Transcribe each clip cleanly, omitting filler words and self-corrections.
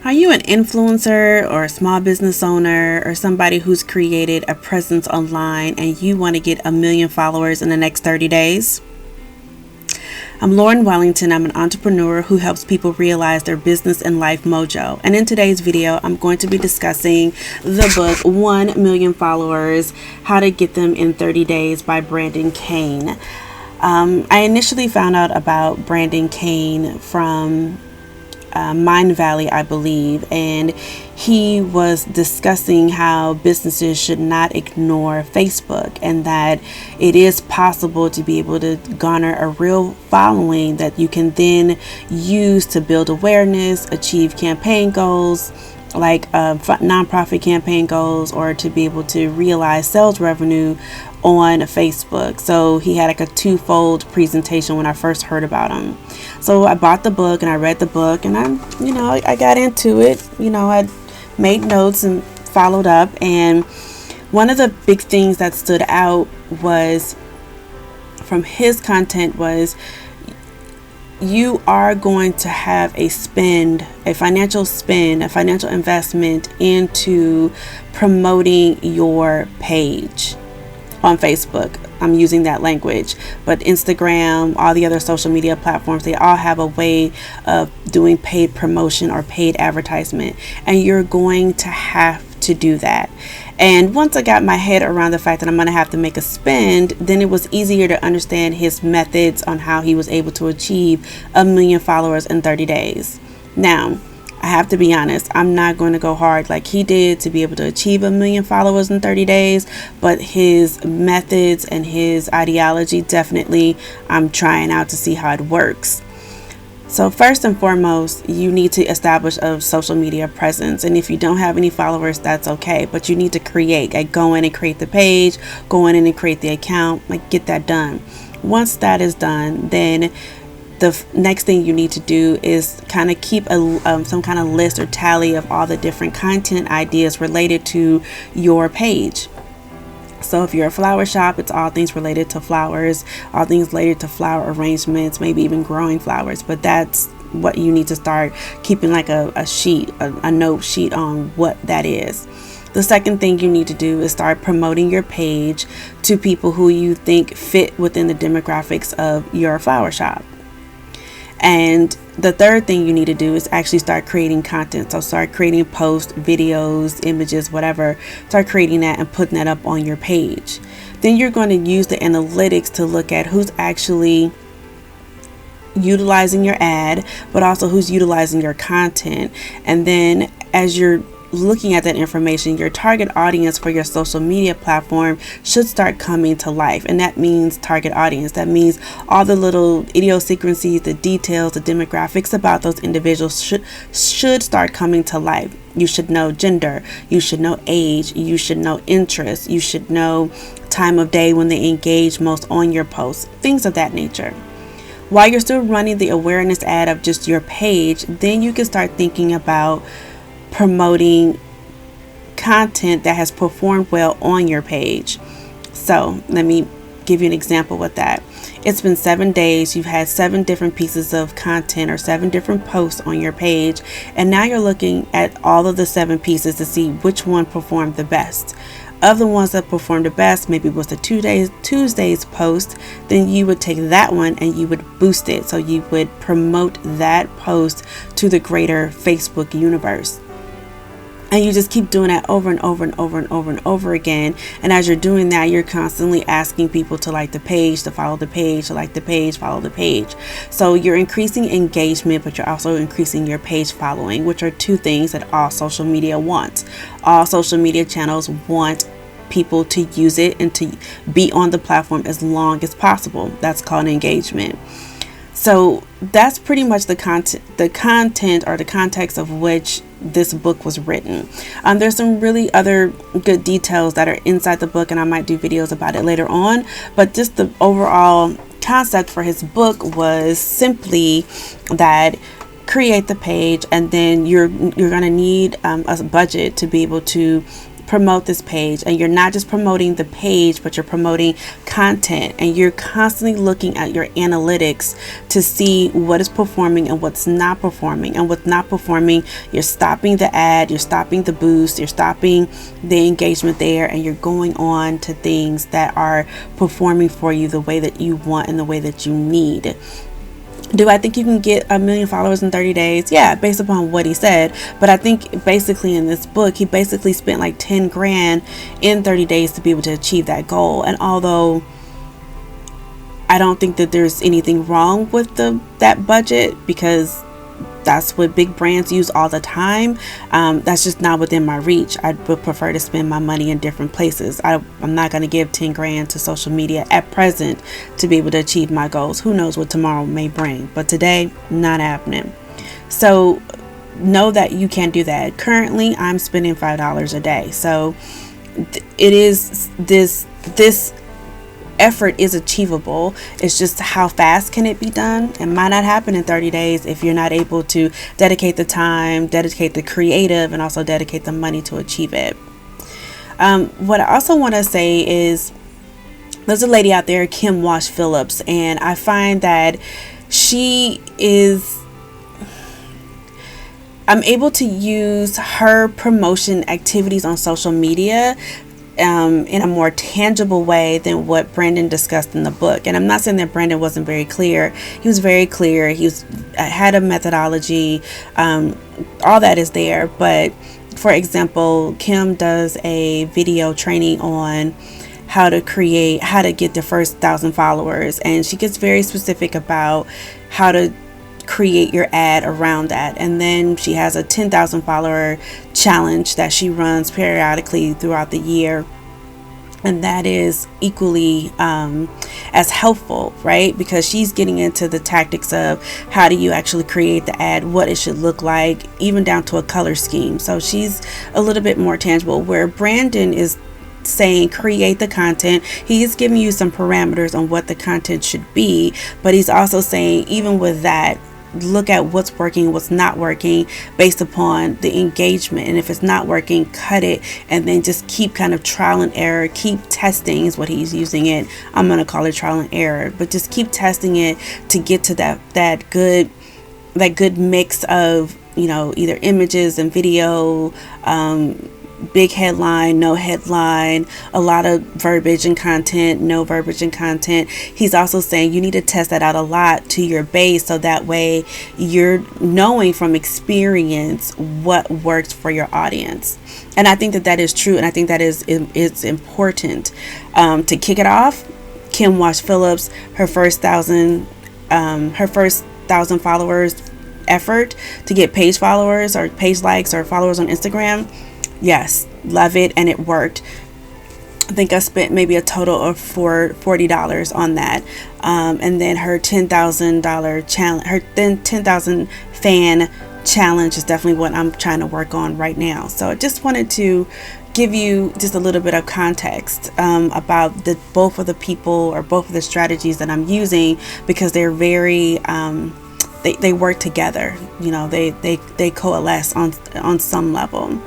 Are you an influencer or a small business owner or somebody who's created a presence online and you want to get 1 million followers in the next 30 days? I'm Lauren Wellington. I'm an entrepreneur who helps people realize their business and life mojo. And in today's video, I'm going to be discussing the book 1 Million Followers, How to Get Them in 30 Days by Brandon Kane. I initially found out about Brandon Kane from Mind Valley, I believe, and he was discussing how businesses should not ignore Facebook and that it is possible to be able to garner a real following that you can then use to build awareness, achieve campaign goals like nonprofit campaign goals, or to be able to realize sales revenue on Facebook. So he had like a twofold presentation when I first heard about him. So I bought the book and I read the book and I got into it. I made notes and followed up. And one of the big things that stood out was from his content was you are going to have a financial investment into promoting your page on Facebook. I'm using that language, but Instagram, all the other social media platforms, they all have a way of doing paid promotion or paid advertisement, and you're going to have to do that. And once I got my head around the fact that I'm going to have to make a spend, then it was easier to understand his methods on how he was able to achieve 1 million followers in 30 days. Now, I have to be honest, I'm not going to go hard like he did to be able to achieve 1 million followers in 30 days, but his methods and his ideology, definitely I'm trying out to see how it works. So first and foremost, you need to establish a social media presence. And if you don't have any followers, that's okay. But you need to go in and create the page, go in and create the account, get that done. Once that is done, then the next thing you need to do is kind of keep some kind of list or tally of all the different content ideas related to your page. So if you're a flower shop, it's all things related to flowers, all things related to flower arrangements, maybe even growing flowers. But that's what you need to start keeping, like a note sheet on what that is. The second thing you need to do is start promoting your page to people who you think fit within the demographics of your flower shop. And the third thing you need to do is actually start creating content. So start creating posts, videos, images, whatever. Start creating that and putting that up on your page. Then you're going to use the analytics to look at who's actually utilizing your ad, but also who's utilizing your content. And then as you're looking at that information, your target audience for your social media platform should start coming to life. And that means target audience. That means all the little idiosyncrasies, the details, the demographics about those individuals should start coming to life. You should know gender, you should know age, you should know interest, you should know time of day when they engage most on your posts, things of that nature. While you're still running the awareness ad of just your page, then you can start thinking about promoting content that has performed well on your page. So let me give you an example with that. It's been 7 days. You've had 7 different pieces of content or 7 different posts on your page. And now you're looking at all of the 7 pieces to see which one performed the best. Of the ones that performed the best, maybe it was the Tuesday's post, then you would take that one and you would boost it. So you would promote that post to the greater Facebook universe. And you just keep doing that over and over and over and over and over again. And as you're doing that, you're constantly asking people to like the page, to follow the page, to like the page, follow the page. So you're increasing engagement, but you're also increasing your page following, which are 2 things that all social media wants. All social media channels want people to use it and to be on the platform as long as possible. That's called engagement. So that's pretty much the content or the context of which this book was written. There's some really other good details that are inside the book, and I might do videos about it later on. But just the overall concept for his book was simply that create the page, and then you're going to need a budget to be able to promote this page, and you're not just promoting the page, but you're promoting content, and you're constantly looking at your analytics to see what is performing and what's not performing. And what's not performing, you're stopping the ad, you're stopping the boost, you're stopping the engagement there, and you're going on to things that are performing for you the way that you want and the way that you need. Do I think you can get 1 million followers in 30 days? Yeah, based upon what he said. But I think basically in this book, he basically spent like 10 grand in 30 days to be able to achieve that goal. And although I don't think that there's anything wrong with that budget, because that's what big brands use all the time, that's just not within my reach. I would prefer to spend my money in different places. I'm not going to give 10 grand to social media at present to be able to achieve my goals. Who knows what tomorrow may bring, but today, not happening. So know that you can do that. Currently, I'm spending $5 a day. So it is this effort is achievable. It's just how fast can it be done? It might not happen in 30 days if you're not able to dedicate the time, dedicate the creative, and also dedicate the money to achieve it. What I also want to say is there's a lady out there, Wash Phillips, and I find that I'm able to use her promotion activities on social media in a more tangible way than what Brandon discussed in the book. And I'm not saying that Brandon wasn't very clear. He was very clear. He had a methodology. All that is there. But for example, Kim does a video training on how to get the first 1,000 followers. And she gets very specific about how to create your ad around that. And then she has a 10,000 follower challenge that she runs periodically throughout the year, and that is equally as helpful, right? Because she's getting into the tactics of how do you actually create the ad, what it should look like, even down to a color scheme. So she's a little bit more tangible, where Brandon is saying create the content. He's giving you some parameters on what the content should be, but he's also saying even with that, look at what's working, what's not working based upon the engagement. And if it's not working, cut it, and then just keep kind of trial and error, keep testing is what he's using it. I'm going to call it trial and error, but just keep testing it to get to that good mix of, either images and video, big headline, no headline, a lot of verbiage and content, no verbiage and content. He's also saying you need to test that out a lot to your base, so that way you're knowing from experience what works for your audience. And I think that is true, and I think that it's important. To kick it off, Wash Phillips, her first 1,000 followers effort to get page followers or page likes or followers on Instagram. Yes, love it, and it worked. I think I spent maybe a total of $40 on that. And then her $10,000 challenge, her 10,000 fan challenge is definitely what I'm trying to work on right now. So I just wanted to give you just a little bit of context about both of the people or both of the strategies that I'm using, because they're very they work together. They coalesce on some level.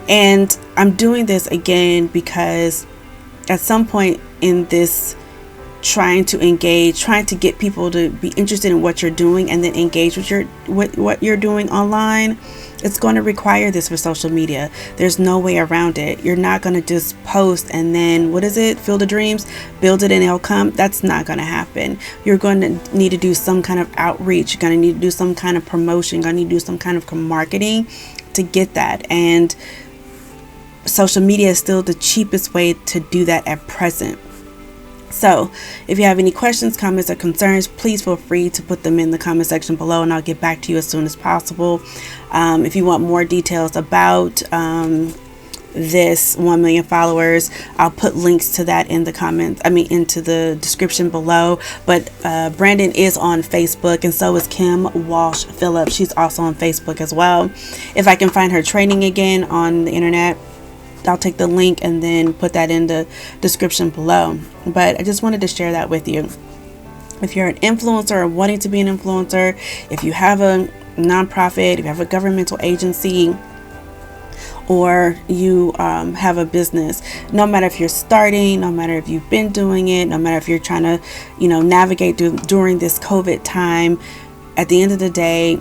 And I'm doing this again because at some point in this trying to get people to be interested in what you're doing and then engage with what you're doing online, it's going to require this for social media. There's no way around it. You're not going to just post and then, fill the dreams, build it and it'll come. That's not going to happen. You're going to need to do some kind of outreach. You're going to need to do some kind of promotion. You're going to need to do some kind of marketing to get that. And social media is still the cheapest way to do that at present. So if you have any questions, comments, or concerns, please feel free to put them in the comment section below, and I'll get back to you as soon as possible. If you want more details about this 1 million followers, I'll put links to that in the comments, into the description below. But Brandon is on Facebook, and so is Wash Phillips. She's also on Facebook as well. If I can find her training again on the internet, I'll take the link and then put that in the description below. But I just wanted to share that with you. If you're an influencer or wanting to be an influencer, if you have a nonprofit, if you have a governmental agency, or you have a business. No matter if you're starting, no matter if you've been doing it, no matter if you're trying to, navigate during this COVID time, at the end of the day,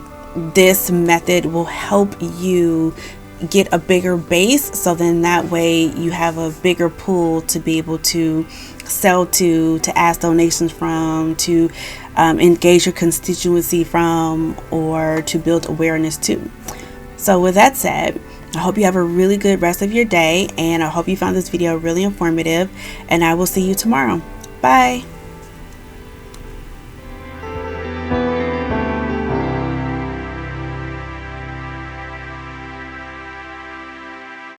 this method will help you get a bigger base, so then that way you have a bigger pool to be able to sell to ask donations from, to engage your constituency from, or to build awareness to. So with that said, I hope you have a really good rest of your day, and I hope you found this video really informative, and I will see you tomorrow. Bye.